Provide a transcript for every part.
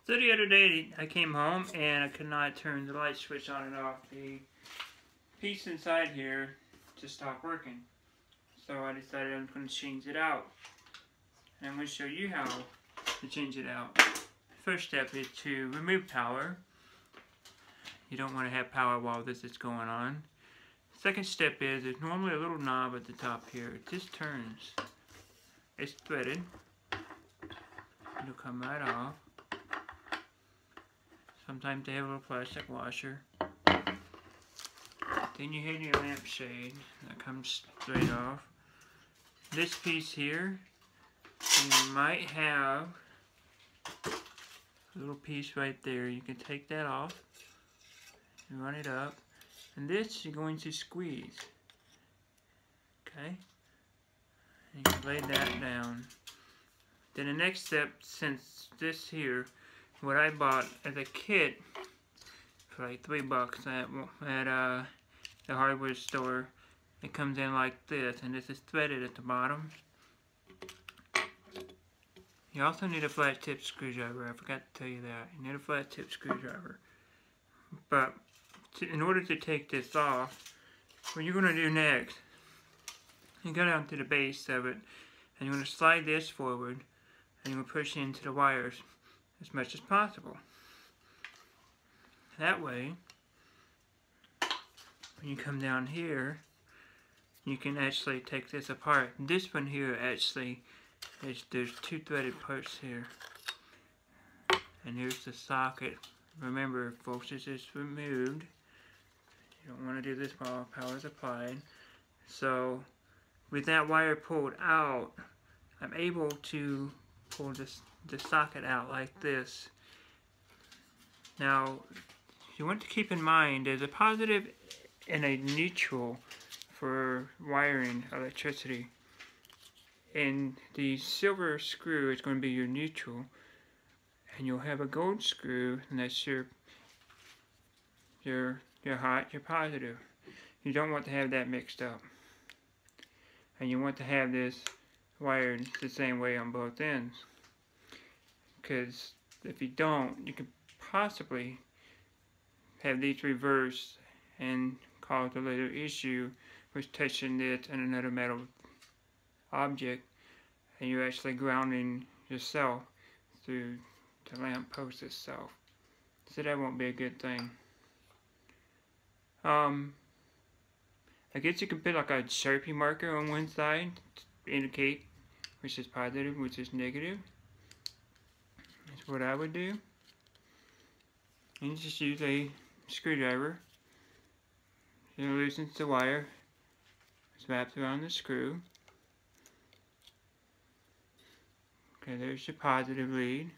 So the other day I came home and I could not turn the light switch on and off. The piece inside here just stopped working. So I decided I'm going to change it out. And I'm going to show you how to change it out. First step is to remove power. You don't want to have power while this is going on. Second step is there's normally a little knob at the top here. It just turns. It's threaded. It'll come right off. Sometimes they have a little plastic washer. Then you hit your lampshade. That comes straight off. This piece here, you might have a little piece right there. You can take that off and run it up. And this you're going to squeeze. Okay? And you can lay that down. Then the next step, since this here, what I bought as a kit for like $3 at the hardware store, it comes in like this, and this is threaded at the bottom. You also need a flat tip screwdriver. I forgot to tell you that. You need a flat tip screwdriver. But in order to take this off, what you're going to do next, you go down to the base of it, and you're going to slide this forward, and you're going to push into the wires as much as possible. That way, when you come down here, you can actually take this apart. This one here actually, there's two threaded parts here. And here's the socket. Remember, folks, this is removed. You don't want to do this while power is applied. So, with that wire pulled out, I'm able to pull the socket out like this. Now, you want to keep in mind there's a positive and a neutral for wiring electricity. And the silver screw is going to be your neutral, and you'll have a gold screw, and that's your hot, your positive. You don't want to have that mixed up. And you want to have this wired the same way on both ends. Because if you don't, you could possibly have these reversed and cause a little issue with touching it and another metal object, and you're actually grounding yourself through the lamp post itself. So that won't be a good thing. I guess you could put like a Sharpie marker on one side to indicate which is positive, which is negative. That's what I would do. And you just use a screwdriver. It loosens the wire. It's wrapped around the screw. Okay, there's your positive lead.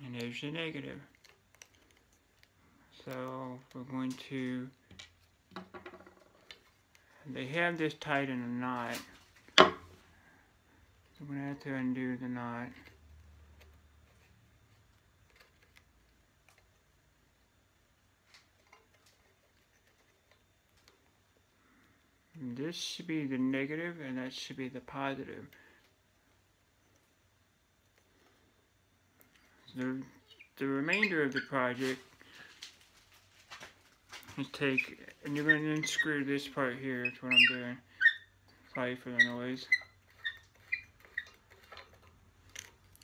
And there's your negative. So we're going to, they have this tied in a knot. So I'm going to have to undo the knot. And this should be the negative, and that should be the positive. The remainder of the project is take, and you're going to unscrew this part here. That's what I'm doing. Sorry for the noise.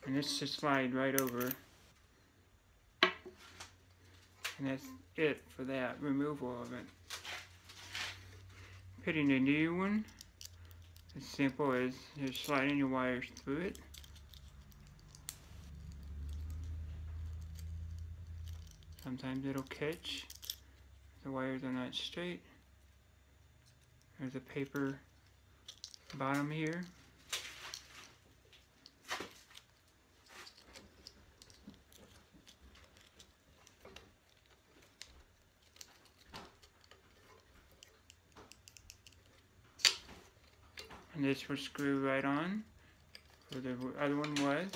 And this should slide right over. And that's it for that removal of it. Putting a new one, as simple as just sliding your wires through it. Sometimes it'll catch. The wires are not straight. There's a paper bottom here. And this will screw right on, where the other one was.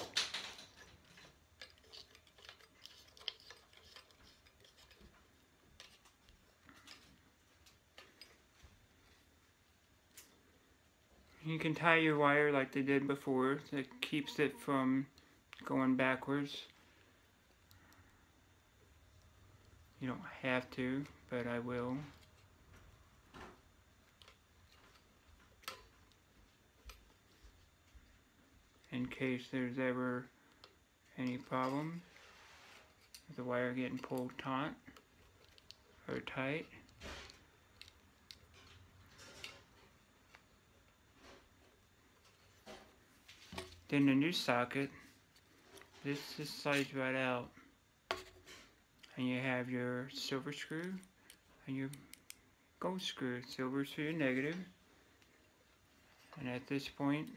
You can tie your wire like they did before. That keeps it from going backwards. You don't have to, but I will. In case there's ever any problems with the wire getting pulled taut or tight. Then the new socket, this just slides right out, and you have your silver screw and your gold screw. Silver's for your negative, and at this point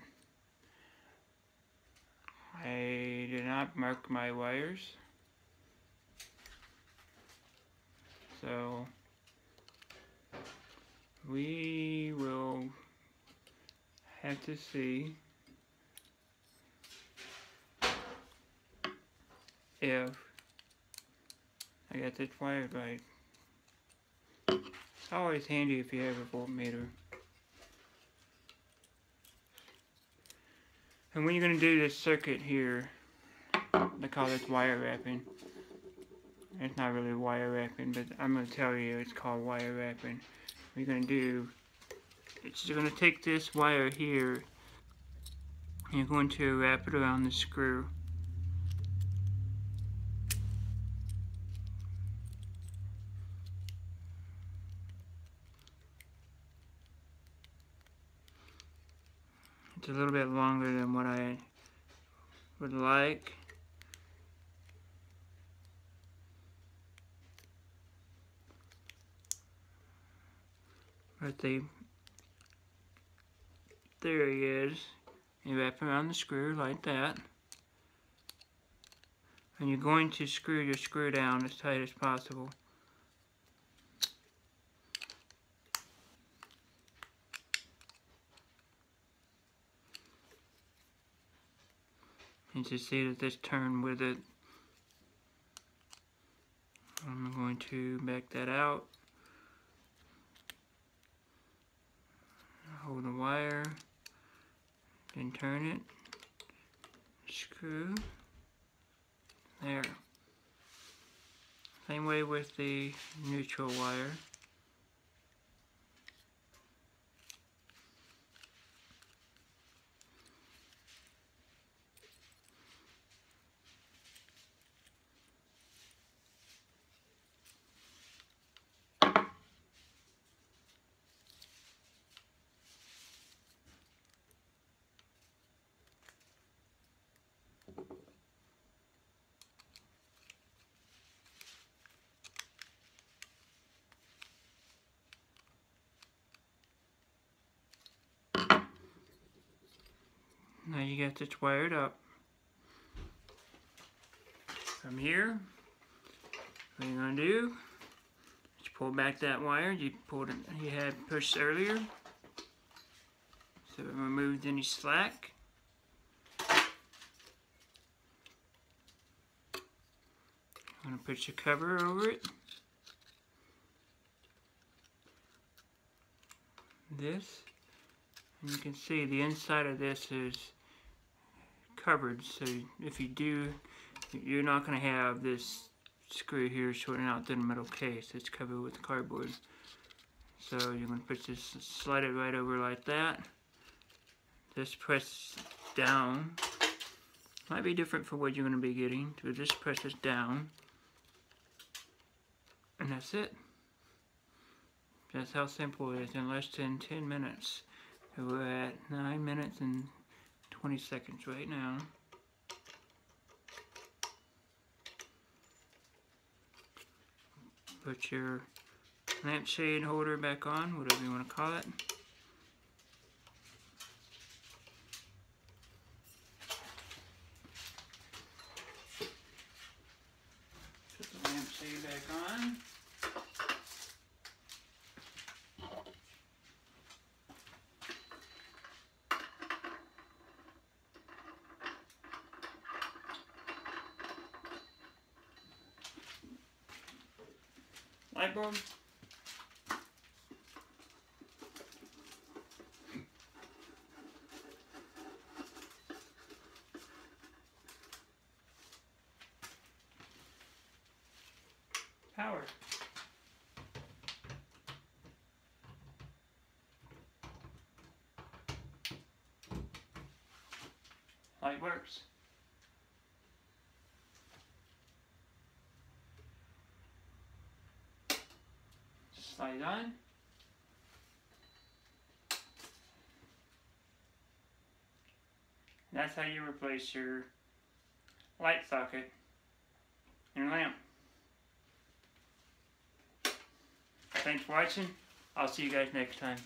I did not mark my wires, so we will have to see if I got this wired right. It's always handy if you have a voltmeter. And when you're going to do this circuit here, they call this wire wrapping. It's not really wire wrapping, but I'm going to tell you it's called wire wrapping. What you're going to do is you're going to take this wire here and you're going to wrap it around the screw. It's a little bit longer than what I would like. But the theory is you wrap around the screw like that, and you're going to screw your screw down as tight as possible. And to see that this turned with it, I'm going to back that out. Hold the wire, then turn it, screw, there. Same way with the neutral wire. Now you got this wired up. From here, what you're going to do is pull back that wire you had pushed earlier, so it removes any slack. I'm going to put your cover over it. This, and you can see the inside of this is covered, so if you do, you're not going to have this screw here shorting out the middle case. It's covered with cardboard. So you're going to put this, slide it right over like that. Just press down. Might be different for what you're going to be getting. So just press this down. And that's it. That's how simple it is in less than 10 minutes. So we're at 9 minutes and 20 seconds right now. Put your lampshade holder back on, whatever you want to call it. Put the lampshade back on. Light bulb. power. Light works. Slide on. That's how you replace your light socket in your lamp. Thanks for watching. I'll see you guys next time.